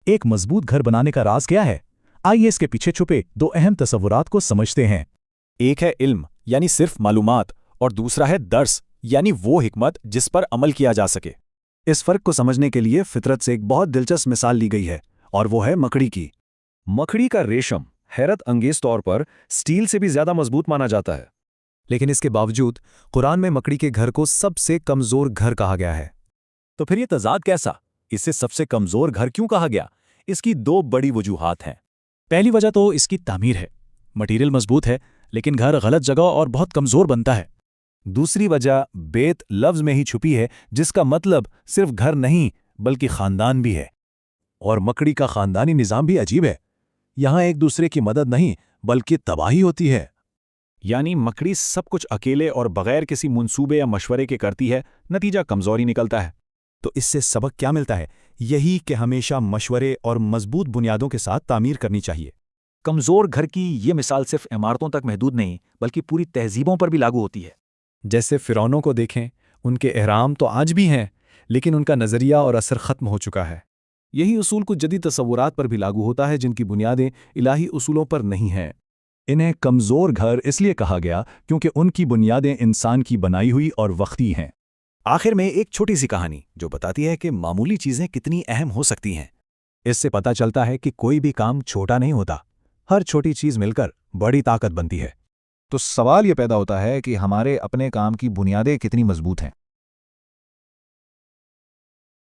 एक मजबूत घर बनाने का राज क्या है? आइए इसके पीछे छुपे दो अहम तस्वुरात को समझते हैं। एक है इल्म यानी सिर्फ मालूमात, और दूसरा है दर्स यानी वो हिकमत जिस पर अमल किया जा सके। इस फर्क को समझने के लिए फितरत से एक बहुत दिलचस्प मिसाल ली गई है, और वो है मकड़ी की। मकड़ी का रेशम हैरत अंगेज तौर पर स्टील से भी ज्यादा मजबूत माना जाता है, लेकिन इसके बावजूद कुरान में मकड़ी के घर को सबसे कमजोर घर कहा गया है। तो फिर ये तजाद कैसा? इसे सबसे कमजोर घर क्यों कहा गया? इसकी दो बड़ी वजूहात हैं। पहली वजह तो इसकी तामीर है। मटीरियल मजबूत है, लेकिन घर गलत जगह और बहुत कमजोर बनता है। दूसरी वजह बेत लफ्ज में ही छुपी है, जिसका मतलब सिर्फ घर नहीं बल्कि खानदान भी है। और मकड़ी का खानदानी निज़ाम भी अजीब है। यहाँ एक दूसरे की मदद नहीं बल्कि तबाही होती है। यानी मकड़ी सब कुछ अकेले और बगैर किसी मुंसूबे या मशवरे के करती है, नतीजा कमजोरी निकलता है। तो इससे सबक क्या मिलता है? यही कि हमेशा मशवरे और मजबूत बुनियादों के साथ तामीर करनी चाहिए। कमजोर घर की ये मिसाल सिर्फ इमारतों तक महदूद नहीं बल्कि पूरी तहजीबों पर भी लागू होती है। जैसे फिरौनों को देखें, उनके एहराम तो आज भी हैं, लेकिन उनका नज़रिया और असर ख़त्म हो चुका है। यही उसूल कुछ जदीद तस्वुरात पर भी लागू होता है जिनकी बुनियादें इलाही उसूलों पर नहीं हैं। इन्हें कमज़ोर घर इसलिए कहा गया क्योंकि उनकी बुनियादें इंसान की बनाई हुई और वक्ती हैं। आखिर में एक छोटी सी कहानी जो बताती है कि मामूली चीज़ें कितनी अहम हो सकती हैं। इससे पता चलता है कि कोई भी काम छोटा नहीं होता, हर छोटी चीज़ मिलकर बड़ी ताकत बनती है। तो सवाल ये पैदा होता है कि हमारे अपने काम की बुनियादें कितनी मजबूत हैं।